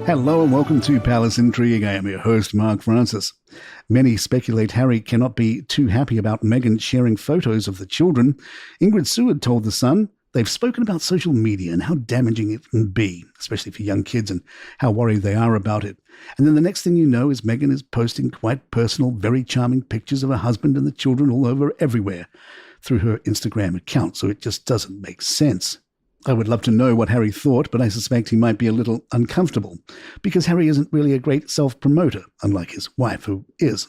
Hello and welcome to Palace Intrigue. I am your host, Mark Francis. Many speculate Harry cannot be too happy about Meghan sharing photos of the children. Ingrid Seward told The Sun they've spoken about social media and how damaging it can be, especially for young kids, and how worried they are about it. And then the next thing you know is Meghan is posting quite personal, very charming pictures of her husband and the children all over everywhere through her Instagram account, so it just doesn't make sense. I would love to know what Harry thought, but I suspect he might be a little uncomfortable, because Harry isn't really a great self-promoter, unlike his wife, who is.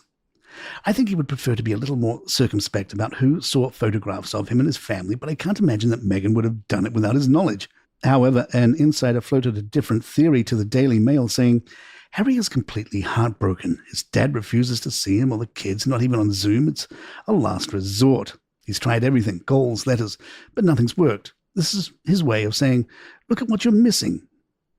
I think he would prefer to be a little more circumspect about who saw photographs of him and his family, but I can't imagine that Meghan would have done it without his knowledge. However, an insider floated a different theory to the Daily Mail, saying, Harry is completely heartbroken. His dad refuses to see him or the kids, not even on Zoom. It's a last resort. He's tried everything, calls, letters, but nothing's worked. This is his way of saying, look at what you're missing.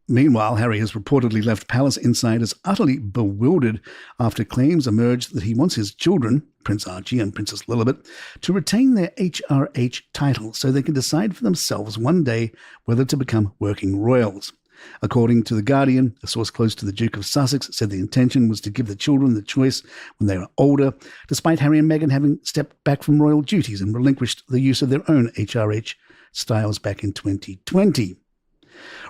Meanwhile, Harry has reportedly left palace insiders utterly bewildered after claims emerged that he wants his children, Prince Archie and Princess Lilibet, to retain their HRH title so they can decide for themselves one day whether to become working royals. According to The Guardian, a source close to the Duke of Sussex said the intention was to give the children the choice when they are older, despite Harry and Meghan having stepped back from royal duties and relinquished the use of their own HRH styles back in 2020.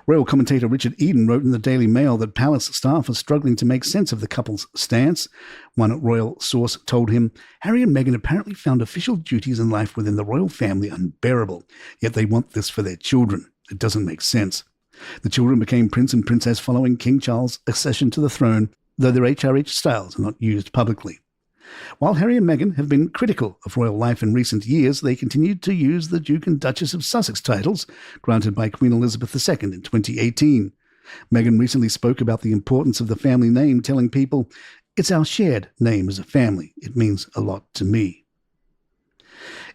Royal commentator Richard Eden wrote in the Daily Mail that palace staff are struggling to make sense of the couple's stance. One royal source told him, Harry and Meghan apparently found official duties in life within the royal family unbearable, yet they want this for their children. It doesn't make sense. The children became prince and princess following King Charles' accession to the throne, though their HRH styles are not used publicly. While Harry and Meghan have been critical of royal life in recent years, they continued to use the Duke and Duchess of Sussex titles granted by Queen Elizabeth II in 2018. Meghan recently spoke about the importance of the family name, telling people, it's our shared name as a family. It means a lot to me.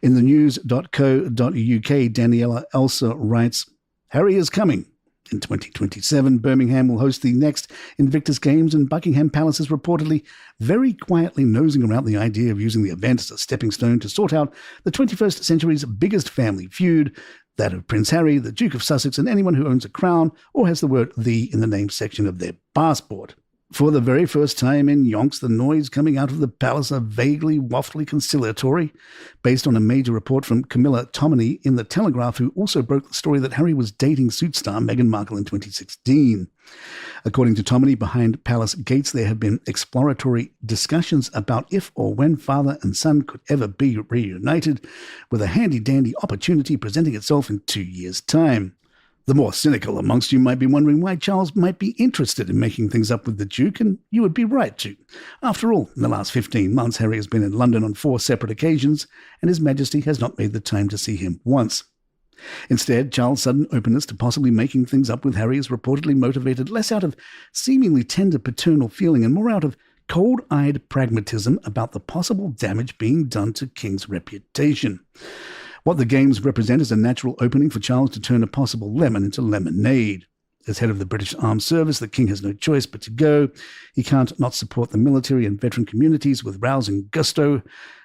In the news.co.uk, Daniela Elsa writes, Harry is coming. In 2027, Birmingham will host the next Invictus Games, and Buckingham Palace is reportedly very quietly nosing around the idea of using the event as a stepping stone to sort out the 21st century's biggest family feud, that of Prince Harry, the Duke of Sussex, and anyone who owns a crown or has the word "the" in the name section of their passport. For the very first time in yonks, the noise coming out of the palace are vaguely, waftly conciliatory, based on a major report from Camilla Tominey in The Telegraph, who also broke the story that Harry was dating suit star Meghan Markle in 2016. According to Tominey, behind palace gates there have been exploratory discussions about if or when father and son could ever be reunited, with a handy-dandy opportunity presenting itself in 2 years' time. The more cynical amongst you might be wondering why Charles might be interested in making things up with the Duke, and you would be right to. After all, in the last 15 months, Harry has been in London on 4 separate occasions, and His Majesty has not made the time to see him once. Instead, Charles' sudden openness to possibly making things up with Harry is reportedly motivated less out of seemingly tender paternal feeling and more out of cold-eyed pragmatism about the possible damage being done to King's reputation. What the games represent is a natural opening for Charles to turn a possible lemon into lemonade. As head of the British Armed Service, the King has no choice but to go. He can't not support the military and veteran communities with rousing gusto.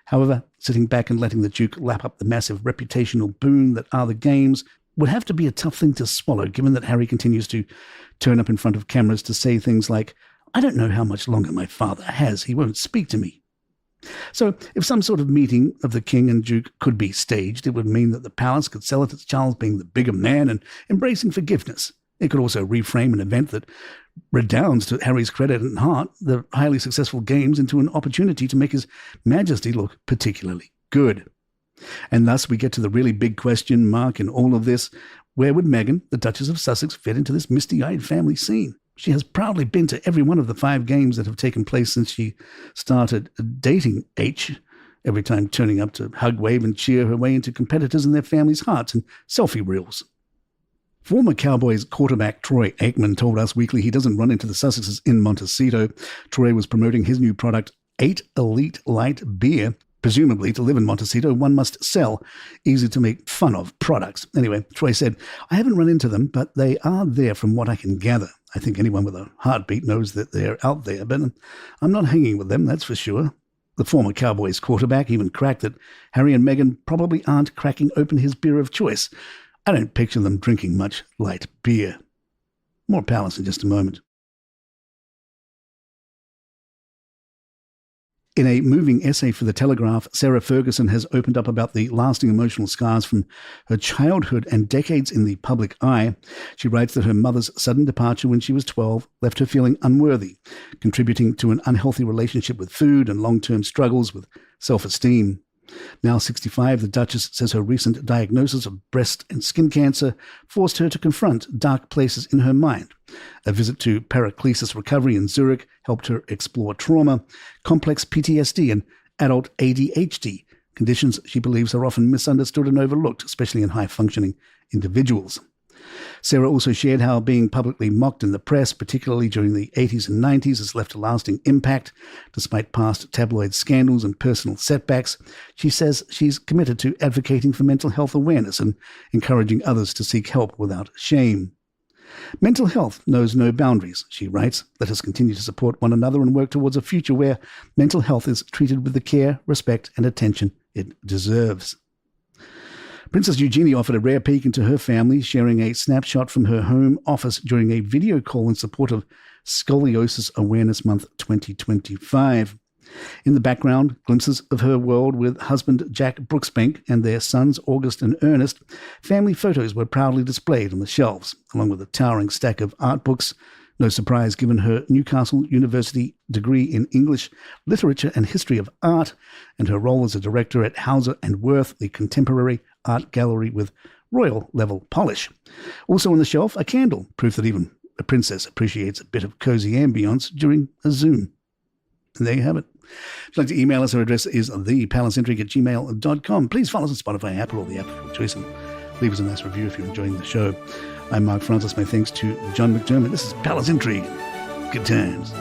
However, sitting back and letting the Duke lap up the massive reputational boon that are the games would have to be a tough thing to swallow, given that Harry continues to turn up in front of cameras to say things like, I don't know how much longer my father has. He won't speak to me. So, if some sort of meeting of the King and Duke could be staged, it would mean that the palace could sell it as Charles being the bigger man and embracing forgiveness. It could also reframe an event that redounds to Harry's credit and heart, the highly successful games, into an opportunity to make His Majesty look particularly good. And thus we get to the really big question mark in all of this. Where would Meghan, the Duchess of Sussex, fit into this misty-eyed family scene? She has proudly been to every one of the 5 games that have taken place since she started dating H, every time turning up to hug, wave, and cheer her way into competitors in their families' hearts and selfie reels. Former Cowboys quarterback Troy Aikman told Us Weekly he doesn't run into the Sussexes in Montecito. Troy was promoting his new product, 8 Elite Light Beer. Presumably, to live in Montecito, one must sell easy-to-make fun of products. Anyway, Troy said, I haven't run into them, but they are there from what I can gather. I think anyone with a heartbeat knows that they're out there, but I'm not hanging with them, that's for sure. The former Cowboys quarterback even cracked that Harry and Meghan probably aren't cracking open his beer of choice. I don't picture them drinking much light beer. More Palace in just a moment. In a moving essay for The Telegraph, Sarah Ferguson has opened up about the lasting emotional scars from her childhood and decades in the public eye. She writes that her mother's sudden departure when she was 12 left her feeling unworthy, contributing to an unhealthy relationship with food and long-term struggles with self-esteem. Now 65, the Duchess says her recent diagnosis of breast and skin cancer forced her to confront dark places in her mind. A visit to Paraclesis Recovery in Zurich helped her explore trauma, complex PTSD, and adult ADHD, conditions she believes are often misunderstood and overlooked, especially in high-functioning individuals. Sarah also shared how being publicly mocked in the press, particularly during the 80s and 90s, has left a lasting impact. Despite past tabloid scandals and personal setbacks, she says she's committed to advocating for mental health awareness and encouraging others to seek help without shame. Mental health knows no boundaries, she writes. Let us continue to support one another and work towards a future where mental health is treated with the care, respect, and attention it deserves. Princess Eugenie offered a rare peek into her family, sharing a snapshot from her home office during a video call in support of Scoliosis Awareness Month 2025. In the background, glimpses of her world with husband Jack Brooksbank and their sons August and Ernest. Family photos were proudly displayed on the shelves, along with a towering stack of art books. No surprise given her Newcastle University degree in English, Literature and History of Art, and her role as a director at Hauser and Wirth, the contemporary art gallery with royal-level polish. Also on the shelf, a candle, proof that even a princess appreciates a bit of cozy ambience during a Zoom. And there you have it. If you'd like to email us, our address is thepalacintrigue@gmail.com. Please follow us on Spotify, Apple, or the app of your choice, and leave us a nice review if you're enjoying the show. I'm Mark Francis. My thanks to John McDermott. This is Palace Intrigue. Good times.